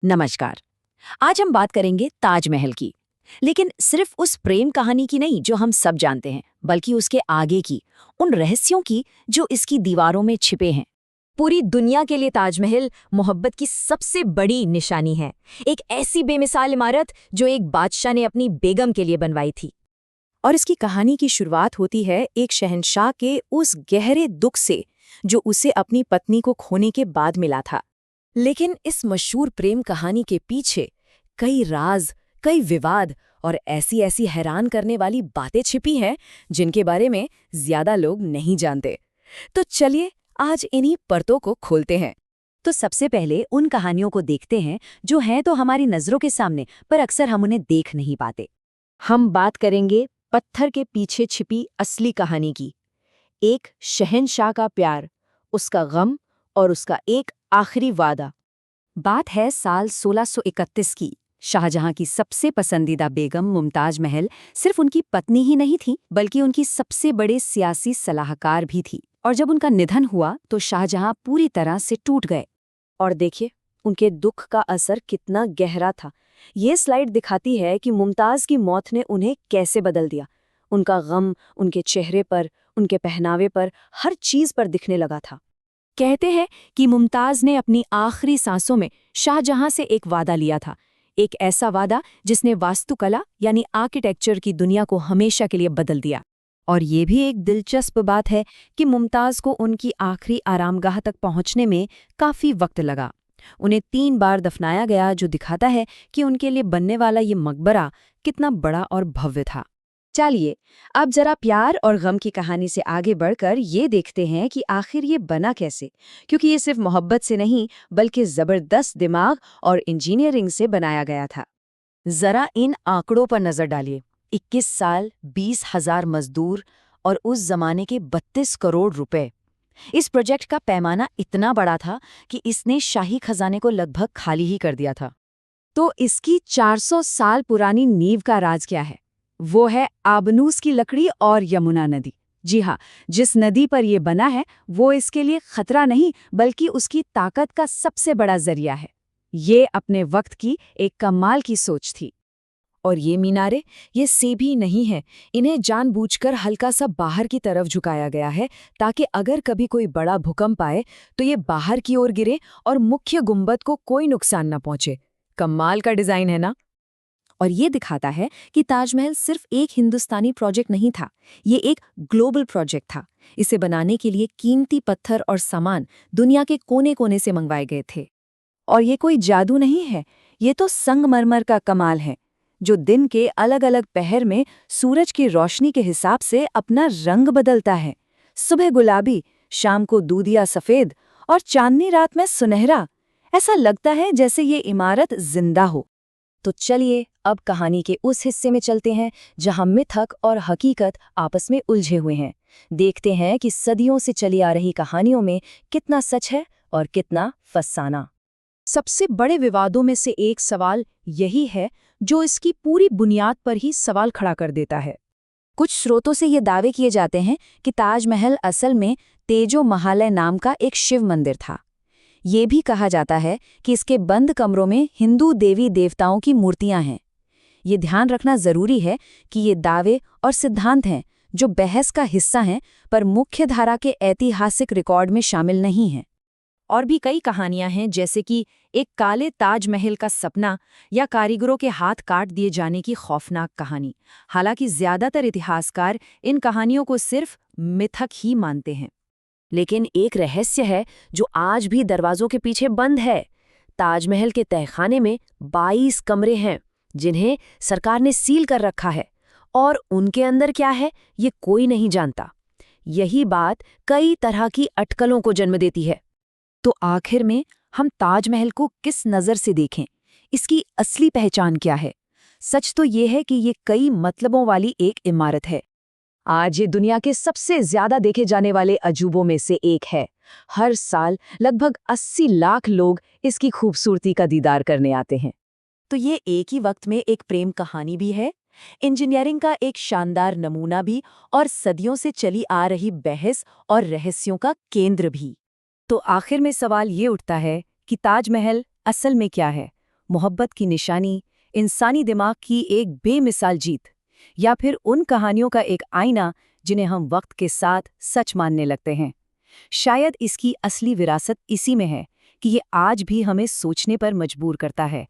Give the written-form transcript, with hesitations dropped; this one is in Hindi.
नमस्कार। आज हम बात करेंगे ताजमहल की। लेकिन सिर्फ उस प्रेम कहानी की नहीं जो हम सब जानते हैं, बल्कि उसके आगे की, उन रहस्यों की जो इसकी दीवारों में छिपे हैं। पूरी दुनिया के लिए ताजमहल मोहब्बत की सबसे बड़ी निशानी है। एक ऐसी बेमिसाल इमारत जो एक बादशाह ने अपनी बेगम के लिए बनवाई थी। और इसकी कहानी की शुरुआत होती है एक शहंशाह के उस गहरे दुख से जो उसे अपनी पत्नी को खोने के बाद मिला था। लेकिन इस मशहूर प्रेम कहानी के पीछे कई राज, कई विवाद और ऐसी ऐसी हैरान करने वाली बातें छिपी हैं जिनके बारे में ज्यादा लोग नहीं जानते। तो चलिए आज इन्हीं परतों को खोलते हैं। तो सबसे पहले उन कहानियों को देखते हैं जो हैं तो हमारी नजरों के सामने, पर अक्सर हम उन्हें देख नहीं पाते। हम बात करेंगे पत्थर के पीछे छिपी असली कहानी की। एक शहंशाह का प्यार, उसका गम और उसका एक आखिरी वादा। बात है साल 1631 की। शाहजहां की सबसे पसंदीदा बेगम मुमताज महल सिर्फ उनकी पत्नी ही नहीं थी, बल्कि उनकी सबसे बड़े सियासी सलाहकार भी थी। और जब उनका निधन हुआ तो शाहजहां पूरी तरह से टूट गए। और देखिए, उनके दुख का असर कितना गहरा था। ये स्लाइड दिखाती है कि मुमताज की मौत ने उन्हें कैसे बदल दिया। उनका गम उनके चेहरे पर, उनके पहनावे पर, हर चीज पर दिखने लगा था। कहते हैं कि मुमताज ने अपनी आखिरी सांसों में शाहजहां से एक वादा लिया था, एक ऐसा वादा जिसने वास्तुकला यानी आर्किटेक्चर की दुनिया को हमेशा के लिए बदल दिया। और ये भी एक दिलचस्प बात है कि मुमताज को उनकी आखिरी आरामगाह तक पहुंचने में काफी वक्त लगा। उन्हें 3 बार दफनाया गया, जो दिखाता है कि उनके लिए बनने वाला ये मकबरा कितना बड़ा और भव्य था। चलिए अब जरा प्यार और गम की कहानी से आगे बढ़कर ये देखते हैं कि आखिर ये बना कैसे, क्योंकि ये सिर्फ मोहब्बत से नहीं बल्कि जबरदस्त दिमाग और इंजीनियरिंग से बनाया गया था। जरा इन आंकड़ों पर नजर डालिए। 21 साल, 20,000 मजदूर और उस जमाने के 32 करोड़ रुपए। इस प्रोजेक्ट का पैमाना इतना बड़ा था कि इसने शाही खजाने को लगभग खाली ही कर दिया था। तो इसकी 400 साल पुरानी नींव का राज क्या है? वो है आबनूस की लकड़ी और यमुना नदी। जी हाँ, जिस नदी पर ये बना है वो इसके लिए खतरा नहीं बल्कि उसकी ताकत का सबसे बड़ा जरिया है। ये अपने वक्त की एक कमाल की सोच थी। और ये मीनारे, ये सेभी नहीं है। इन्हें जानबूझकर हल्का सा बाहर की तरफ झुकाया गया है ताकि अगर कभी कोई बड़ा भूकंप आए तो ये बाहर की ओर गिरे और मुख्य गुंबद को कोई नुकसान न पहुंचे। कमाल का डिजाइन है ना? और ये दिखाता है कि ताजमहल सिर्फ एक हिंदुस्तानी प्रोजेक्ट नहीं था, ये एक ग्लोबल प्रोजेक्ट था। इसे बनाने के लिए कीमती पत्थर और सामान दुनिया के कोने कोने से मंगवाए गए थे। और ये कोई जादू नहीं है, ये तो संगमरमर का कमाल है, जो दिन के अलग अलग पहर में सूरज की रोशनी के हिसाब से अपना रंग बदलता है। सुबह गुलाबी, शाम को दूधिया सफेद और चांदनी रात में सुनहरा। ऐसा लगता है जैसे ये इमारत जिंदा हो। तो चलिए अब कहानी के उस हिस्से में चलते हैं जहां मिथक और हकीकत आपस में उलझे हुए हैं। देखते हैं कि सदियों से चली आ रही कहानियों में कितना सच है और कितना फसाना। सबसे बड़े विवादों में से एक सवाल यही है जो इसकी पूरी बुनियाद पर ही सवाल खड़ा कर देता है। कुछ स्रोतों से ये दावे किए जाते हैं कि ताजमहल असल में तेजो महालय नाम का एक शिव मंदिर था। ये भी कहा जाता है कि इसके बंद कमरों में हिंदू देवी देवताओं की मूर्तियां हैं। ये ध्यान रखना जरूरी है कि ये दावे और सिद्धांत हैं जो बहस का हिस्सा हैं, पर मुख्य धारा के ऐतिहासिक रिकॉर्ड में शामिल नहीं हैं। और भी कई कहानियां हैं, जैसे कि एक काले ताजमहल का सपना या कारीगरों के हाथ काट दिए जाने की खौफनाक कहानी। हालांकि ज्यादातर इतिहासकार इन कहानियों को सिर्फ मिथक ही मानते हैं। लेकिन एक रहस्य है जो आज भी दरवाजों के पीछे बंद है। ताजमहल के तहखाने में 22 कमरे हैं जिन्हें सरकार ने सील कर रखा है, और उनके अंदर क्या है ये कोई नहीं जानता। यही बात कई तरह की अटकलों को जन्म देती है। तो आखिर में हम ताजमहल को किस नज़र से देखें? इसकी असली पहचान क्या है? सच तो ये है कि ये कई मतलबों वाली एक इमारत है। आज ये दुनिया के सबसे ज्यादा देखे जाने वाले अजूबों में से एक है। हर साल लगभग 80 लाख लोग इसकी खूबसूरती का दीदार करने आते हैं। तो ये एक ही वक्त में एक प्रेम कहानी भी है, इंजीनियरिंग का एक शानदार नमूना भी, और सदियों से चली आ रही बहस और रहस्यों का केंद्र भी। तो आखिर में सवाल ये उठता है कि ताजमहल असल में क्या है? मोहब्बत की निशानी, इंसानी दिमाग की एक बेमिसाल जीत, या फिर उन कहानियों का एक आईना जिन्हें हम वक्त के साथ सच मानने लगते हैं। शायद इसकी असली विरासत इसी में है कि ये आज भी हमें सोचने पर मजबूर करता है।